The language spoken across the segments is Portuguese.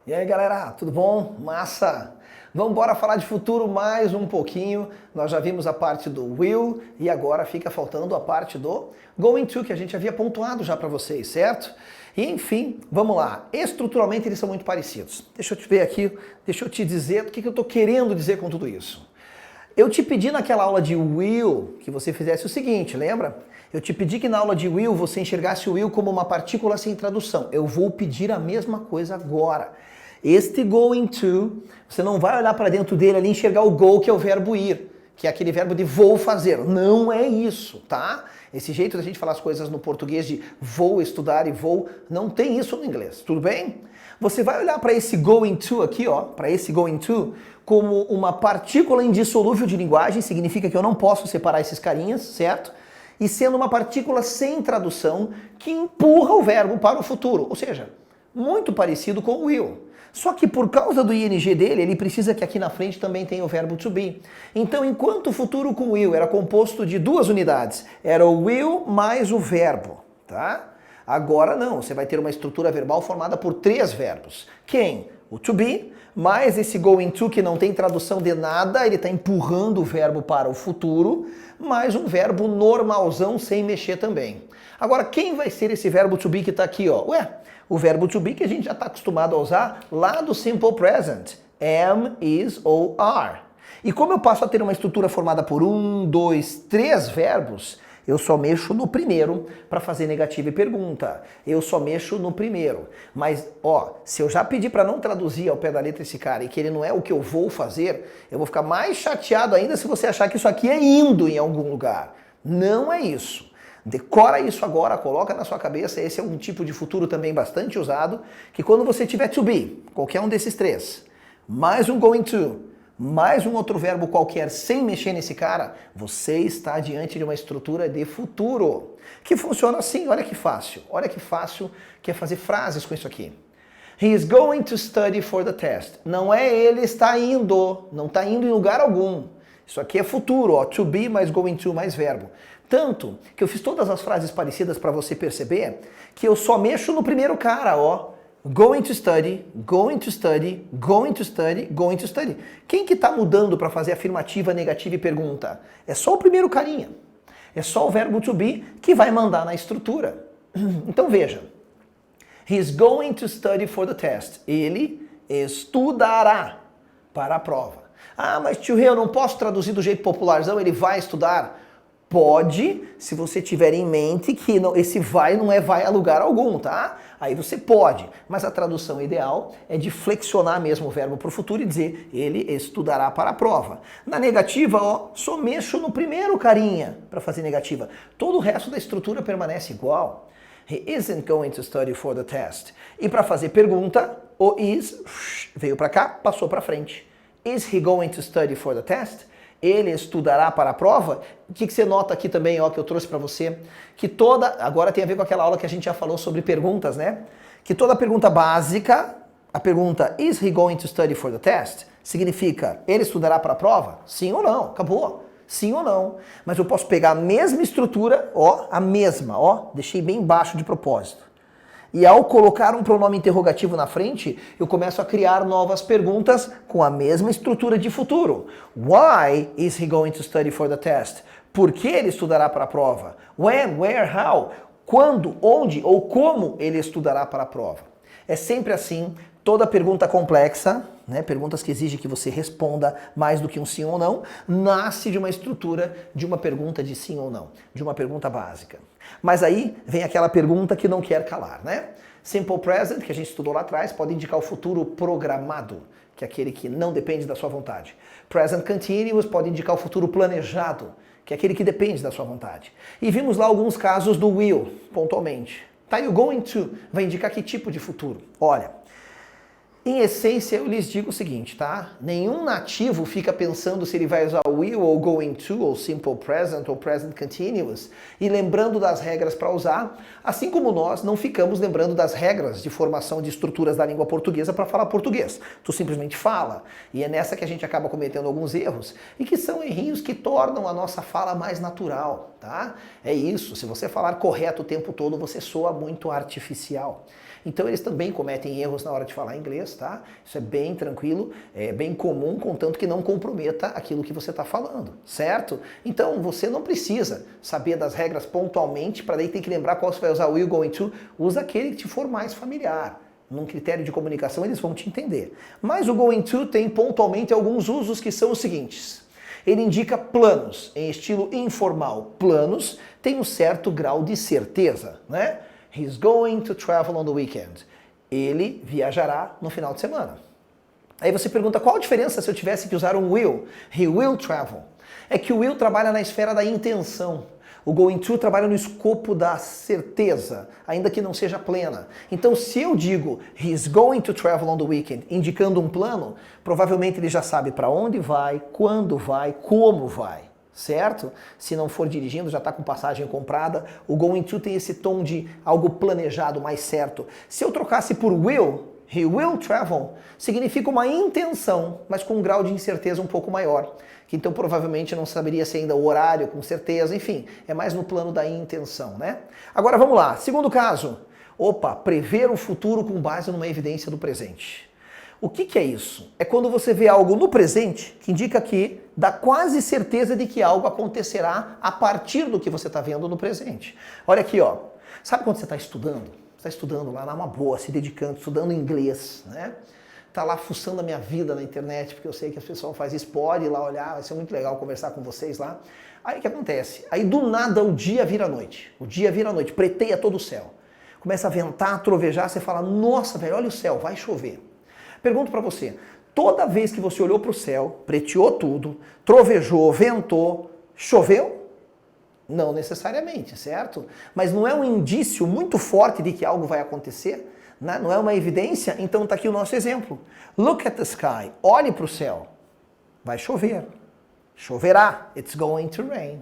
E aí galera, tudo bom? Massa! Vamos embora falar de futuro mais um pouquinho. Nós já vimos a parte do will e agora fica faltando a parte do going to, que a gente havia pontuado já para vocês, certo? E enfim, vamos lá. Estruturalmente eles são muito parecidos. Deixa eu te ver aqui, deixa eu te dizer o que eu estou querendo dizer com tudo isso. Eu te pedi naquela aula de will que você fizesse o seguinte, lembra? Eu te pedi que na aula de will você enxergasse o will como uma partícula sem tradução. Eu vou pedir a mesma coisa agora. Este going to, você não vai olhar para dentro dele ali e enxergar o go, que é o verbo ir, que é aquele verbo de vou fazer. Não é isso, tá? Esse jeito da gente falar as coisas no português de vou estudar e vou, não tem isso no inglês, tudo bem? Você vai olhar para esse going to aqui, ó, para esse going to, como uma partícula indissolúvel de linguagem, significa que eu não posso separar esses carinhas, certo? E sendo uma partícula sem tradução que empurra o verbo para o futuro, ou seja, muito parecido com o will. Só que por causa do ing dele, ele precisa que aqui na frente também tenha o verbo to be. Então, enquanto o futuro com will era composto de duas unidades, era o will mais o verbo, tá? Agora não, você vai ter uma estrutura verbal formada por três verbos. Quem? O to be, mais esse going to que não tem tradução de nada, ele está empurrando o verbo para o futuro, mais um verbo normalzão sem mexer também. Agora, quem vai ser esse verbo to be que está aqui, ó? Ué, o verbo to be que a gente já está acostumado a usar lá do simple present. Am, is ou are. E como eu passo a ter uma estrutura formada por um, dois, três verbos, eu só mexo no primeiro para fazer negativa e pergunta. Eu só mexo no primeiro. Mas, ó, se eu já pedir para não traduzir ao pé da letra esse cara e que ele não é o que eu vou fazer, eu vou ficar mais chateado ainda se você achar que isso aqui é indo em algum lugar. Não é isso. Decora isso agora, coloca na sua cabeça, esse é um tipo de futuro também bastante usado, que quando você tiver to be, qualquer um desses três, mais um going to, mais um outro verbo qualquer sem mexer nesse cara, você está diante de uma estrutura de futuro, que funciona assim, olha que fácil que é fazer frases com isso aqui. He is going to study for the test. Não é ele está indo, não está indo em lugar algum. Isso aqui é futuro, ó, to be mais going to mais verbo. Tanto que eu fiz todas as frases parecidas para você perceber que eu só mexo no primeiro cara, ó. Going to study, going to study, going to study, going to study. Quem que tá mudando para fazer afirmativa, negativa e pergunta? É só o primeiro carinha. É só o verbo to be que vai mandar na estrutura. Então veja. He's going to study for the test. Ele estudará para a prova. Ah, mas tio Rê, eu não posso traduzir do jeito popularzão, ele vai estudar? Pode, se você tiver em mente que não, esse vai não é vai a lugar algum, tá? Aí você pode, mas a tradução ideal é de flexionar mesmo o verbo para o futuro e dizer ele estudará para a prova. Na negativa, ó, só mexo no primeiro carinha para fazer negativa. Todo o resto da estrutura permanece igual. He isn't going to study for the test. E para fazer pergunta, o is veio para cá, passou para frente. Is he going to study for the test? Ele estudará para a prova? O que você nota aqui também, ó, que eu trouxe para você? Que toda, agora tem a ver com aquela aula que a gente já falou sobre perguntas, né? Que toda pergunta básica, a pergunta is he going to study for the test? Significa, ele estudará para a prova? Sim ou não? Acabou. Sim ou não. Mas eu posso pegar a mesma estrutura, ó, a mesma, ó, deixei bem baixo de propósito. E ao colocar um pronome interrogativo na frente, eu começo a criar novas perguntas com a mesma estrutura de futuro. Why is he going to study for the test? Por que ele estudará para a prova? When, where, how? Quando, onde ou como ele estudará para a prova? É sempre assim, toda pergunta complexa, né, perguntas que exigem que você responda mais do que um sim ou não, nasce de uma estrutura de uma pergunta de sim ou não, de uma pergunta básica. Mas aí vem aquela pergunta que não quer calar, né? Simple present, que a gente estudou lá atrás, pode indicar o futuro programado, que é aquele que não depende da sua vontade. Present continuous pode indicar o futuro planejado, que é aquele que depende da sua vontade. E vimos lá alguns casos do will, pontualmente. Tá, e o going to vai indicar que tipo de futuro? Olha, em essência, eu lhes digo o seguinte, tá? Nenhum nativo fica pensando se ele vai usar will ou going to, ou simple present, ou present continuous, e lembrando das regras para usar, assim como nós não ficamos lembrando das regras de formação de estruturas da língua portuguesa para falar português. Tu simplesmente fala, e é nessa que a gente acaba cometendo alguns erros, e que são errinhos que tornam a nossa fala mais natural, tá? É isso, se você falar correto o tempo todo, você soa muito artificial. Então eles também cometem erros na hora de falar inglês, inglês, tá? Isso é bem tranquilo, é bem comum, contanto que não comprometa aquilo que você está falando, certo? Então você não precisa saber das regras pontualmente, para daí ter que lembrar qual você vai usar, will, going to, usa aquele que te for mais familiar. Num critério de comunicação eles vão te entender. Mas o going to tem pontualmente alguns usos que são os seguintes. Ele indica planos, em estilo informal. Planos têm um certo grau de certeza, né? He's going to travel on the weekend. Ele viajará no final de semana. Aí você pergunta, qual a diferença se eu tivesse que usar um will? He will travel. É que o will trabalha na esfera da intenção. O going to trabalha no escopo da certeza, ainda que não seja plena. Então, se eu digo he's going to travel on the weekend, indicando um plano, provavelmente ele já sabe para onde vai, quando vai, como vai, certo? Se não for dirigindo, já está com passagem comprada. O going to tem esse tom de algo planejado, mais certo. Se eu trocasse por will, he will travel, significa uma intenção, mas com um grau de incerteza um pouco maior. Então provavelmente não saberia se ainda o horário com certeza, enfim, é mais no plano da intenção, né? Agora vamos lá, segundo caso. Opa, prever o futuro com base numa evidência do presente. O que é isso? É quando você vê algo no presente que indica que dá quase certeza de que algo acontecerá a partir do que você está vendo no presente. Olha aqui, ó. Sabe quando você está estudando? Você está estudando lá numa boa, se dedicando, estudando inglês, né? Tá lá fuçando a minha vida na internet, porque eu sei que as pessoas fazem isso, pode ir lá olhar, vai ser muito legal conversar com vocês lá. Aí o que acontece? Aí do nada o dia vira noite. O dia vira noite, preteia todo o céu. Começa a ventar, trovejar, você fala, nossa, velho, olha o céu, vai chover. Pergunto pra você, toda vez que você olhou pro céu, preteou tudo, trovejou, ventou, choveu? Não necessariamente, certo? Mas não é um indício muito forte de que algo vai acontecer? Não é uma evidência? Então está aqui o nosso exemplo. Look at the sky. Olhe para o céu. Vai chover. Choverá. It's going to rain.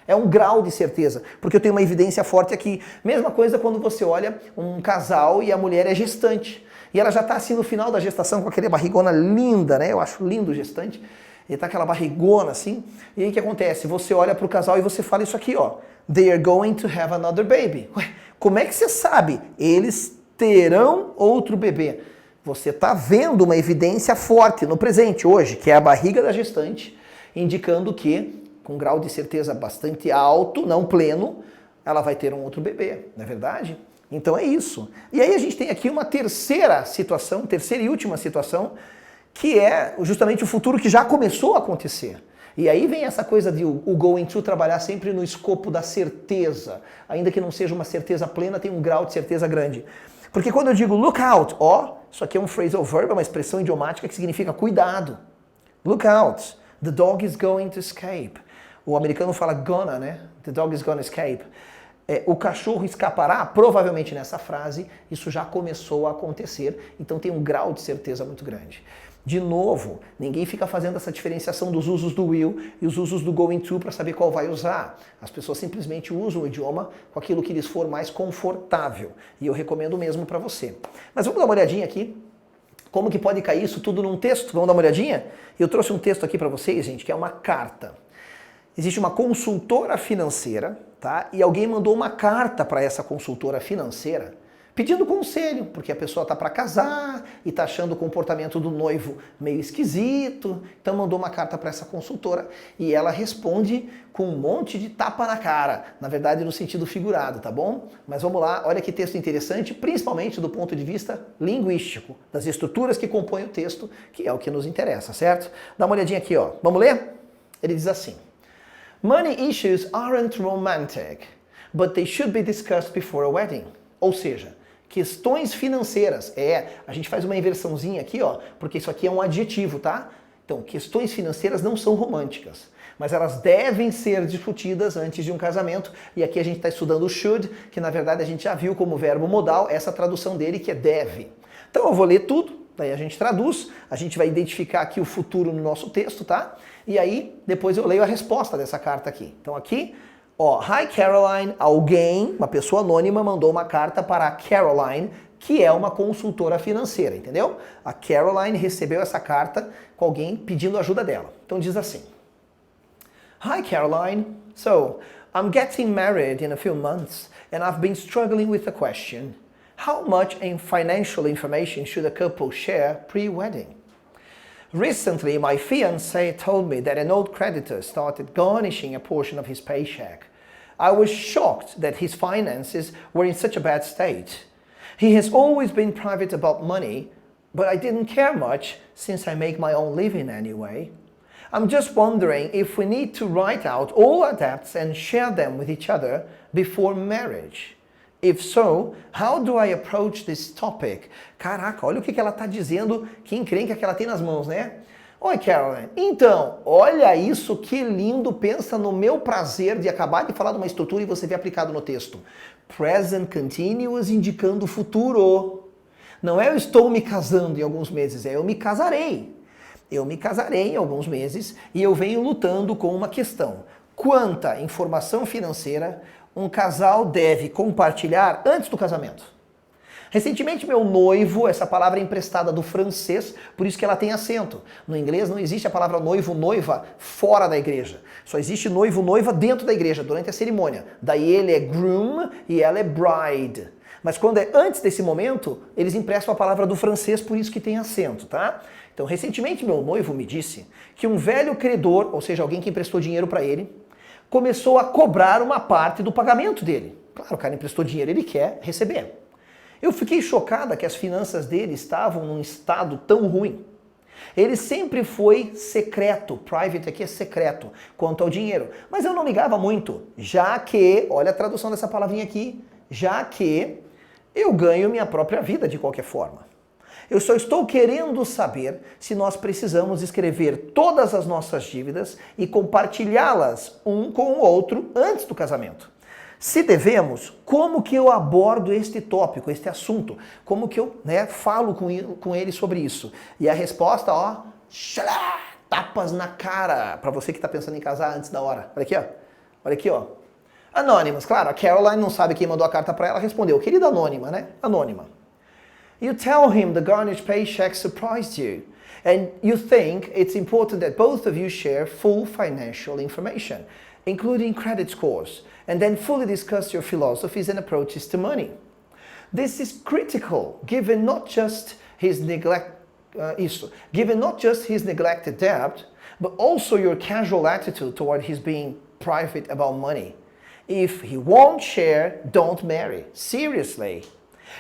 É um grau de certeza, porque eu tenho uma evidência forte aqui. Mesma coisa quando você olha um casal e a mulher é gestante. E ela já está assim no final da gestação com aquela barrigona linda, né? Eu acho lindo o gestante. Ele tá aquela barrigona assim. E aí o que acontece? Você olha para o casal e você fala isso aqui, ó. They are going to have another baby. Ué, como é que você sabe? Eles terão outro bebê. Você está vendo uma evidência forte no presente, hoje, que é a barriga da gestante, indicando que, com um grau de certeza bastante alto, não pleno, ela vai ter um outro bebê, não é verdade? Então é isso. E aí a gente tem aqui uma terceira situação, terceira e última situação, que é justamente o futuro que já começou a acontecer. E aí vem essa coisa de o going to trabalhar sempre no escopo da certeza. Ainda que não seja uma certeza plena, tem um grau de certeza grande. Porque quando eu digo look out, ó, isso aqui é um phrasal verb, é uma expressão idiomática que significa cuidado. Look out, the dog is going to escape. O americano fala gonna, né? The dog is gonna escape. O cachorro escapará, provavelmente nessa frase, isso já começou a acontecer, então tem um grau de certeza muito grande. De novo, ninguém fica fazendo essa diferenciação dos usos do will e os usos do going to para saber qual vai usar. As pessoas simplesmente usam o idioma com aquilo que lhes for mais confortável. E eu recomendo mesmo para você. Mas vamos dar uma olhadinha aqui. Como que pode cair isso tudo num texto? Vamos dar uma olhadinha? Eu trouxe um texto aqui para vocês, gente, que é uma carta. Existe uma consultora financeira, tá? E alguém mandou uma carta para essa consultora financeira pedindo conselho, porque a pessoa tá para casar e tá achando o comportamento do noivo meio esquisito, então mandou uma carta para essa consultora e ela responde com um monte de tapa na cara, na verdade no sentido figurado, tá bom? Mas vamos lá, olha que texto interessante, principalmente do ponto de vista linguístico, das estruturas que compõem o texto, que é o que nos interessa, certo? Dá uma olhadinha aqui, ó. Vamos ler? Ele diz assim: Money issues aren't romantic, but they should be discussed before a wedding. Ou seja, questões financeiras. A gente faz uma inversãozinha aqui, ó, porque isso aqui é um adjetivo, tá? Então, questões financeiras não são românticas, mas elas devem ser discutidas antes de um casamento. E aqui a gente está estudando o should, que na verdade a gente já viu como verbo modal, essa tradução dele que é deve. Então eu vou ler tudo, daí a gente traduz, a gente vai identificar aqui o futuro no nosso texto, tá? E aí depois eu leio a resposta dessa carta aqui. Então aqui, ó, Hi Caroline, alguém, uma pessoa anônima, mandou uma carta para a Caroline, que é uma consultora financeira, entendeu? A Caroline recebeu essa carta com alguém pedindo ajuda dela. Então diz assim: Hi Caroline, so I'm getting married in a few months and I've been struggling with the question, How much in financial information should a couple share pre-wedding? Recently, my fiancé told me that an old creditor started garnishing a portion of his paycheck. I was shocked that his finances were in such a bad state. He has always been private about money, but I didn't care much since I make my own living anyway. I'm just wondering if we need to write out all our debts and share them with each other before marriage. If so, how do I approach this topic? Caraca, olha o que ela está dizendo, que encrenca que ela tem nas mãos, né? Oi, Caroline. Então, olha isso, que lindo. Pensa no meu prazer de acabar de falar de uma estrutura e você ver aplicado no texto. Present continuous indicando o futuro. Não é eu estou me casando em alguns meses, é eu me casarei. Eu me casarei em alguns meses e eu venho lutando com uma questão. Quanta informação financeira um casal deve compartilhar antes do casamento? Recentemente, meu noivo, essa palavra é emprestada do francês, por isso que ela tem acento. No inglês não existe a palavra noivo, noiva fora da igreja. Só existe noivo, noiva dentro da igreja, durante a cerimônia. Daí ele é groom e ela é bride. Mas quando é antes desse momento, eles emprestam a palavra do francês, por isso que tem acento, tá? Então, recentemente, meu noivo me disse que um velho credor, ou seja, alguém que emprestou dinheiro para ele, começou a cobrar uma parte do pagamento dele. Claro, o cara emprestou dinheiro, ele quer receber. Eu fiquei chocada que as finanças dele estavam num estado tão ruim. Ele sempre foi secreto, private aqui é secreto, quanto ao dinheiro. Mas eu não ligava muito, já que, olha a tradução dessa palavrinha aqui, já que eu ganho minha própria vida de qualquer forma. Eu só estou querendo saber se nós precisamos escrever todas as nossas dívidas e compartilhá-las um com o outro antes do casamento. Se devemos, como que eu abordo este tópico, este assunto? Como que eu falo com ele sobre isso? E a resposta, ó, tapas na cara, para você que está pensando em casar antes da hora. Olha aqui, ó. Anônimas, claro, a Caroline não sabe quem mandou a carta para ela, respondeu, querida anônima, né? Anônima. You tell him the garnished paycheck surprised you, and you think it's important that both of you share full financial information, including credit scores, and then fully discuss your philosophies and approaches to money. This is critical, given not just his neglected debt, but also your casual attitude toward his being private about money. If he won't share, don't marry. Seriously.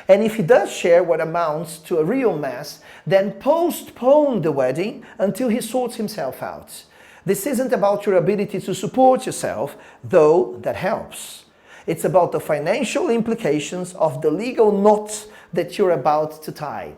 And if he does share what amounts to a real mess, then postpone the wedding until he sorts himself out. This isn't about your ability to support yourself, though that helps. It's about the financial implications of the legal knot that you're about to tie.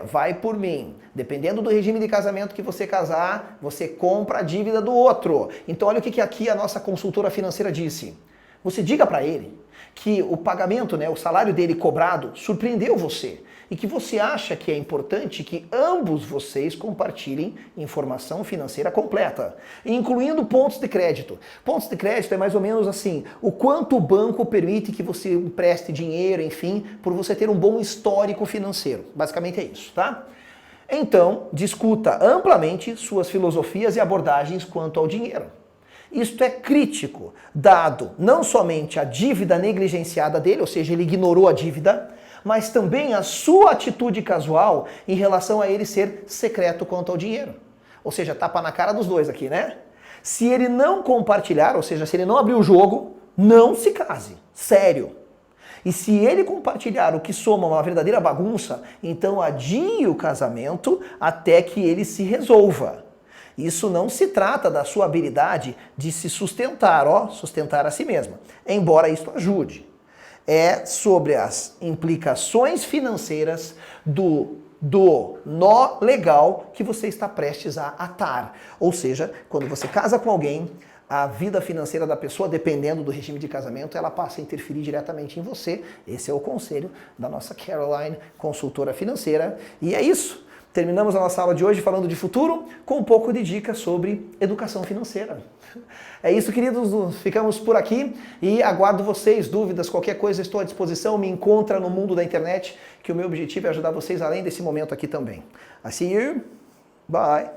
Vai por mim. Dependendo do regime de casamento que você casar, você compra a dívida do outro. Então olha o que aqui a nossa consultora financeira disse. Você diga para ele que o pagamento, o salário dele cobrado, surpreendeu você e que você acha que é importante que ambos vocês compartilhem informação financeira completa, incluindo pontos de crédito. Pontos de crédito é mais ou menos assim, o quanto o banco permite que você empreste dinheiro, enfim, por você ter um bom histórico financeiro. Basicamente é isso, tá? Então, discuta amplamente suas filosofias e abordagens quanto ao dinheiro. Isto é crítico, dado não somente a dívida negligenciada dele, ou seja, ele ignorou a dívida, mas também a sua atitude casual em relação a ele ser secreto quanto ao dinheiro. Ou seja, tapa na cara dos dois aqui, né? Se ele não compartilhar, ou seja, se ele não abrir o jogo, não se case. Sério. E se ele compartilhar o que soma uma verdadeira bagunça, então adie o casamento até que ele se resolva. Isso não se trata da sua habilidade de se sustentar, sustentar a si mesma, embora isso ajude. É sobre as implicações financeiras do nó legal que você está prestes a atar. Ou seja, quando você casa com alguém, a vida financeira da pessoa, dependendo do regime de casamento, ela passa a interferir diretamente em você. Esse é o conselho da nossa Caroline, consultora financeira. E é isso. Terminamos a nossa aula de hoje falando de futuro com um pouco de dicas sobre educação financeira. É isso, queridos. Ficamos por aqui e aguardo vocês. Dúvidas, qualquer coisa, estou à disposição. Me encontra no mundo da internet, que o meu objetivo é ajudar vocês além desse momento aqui também. I see you. Bye.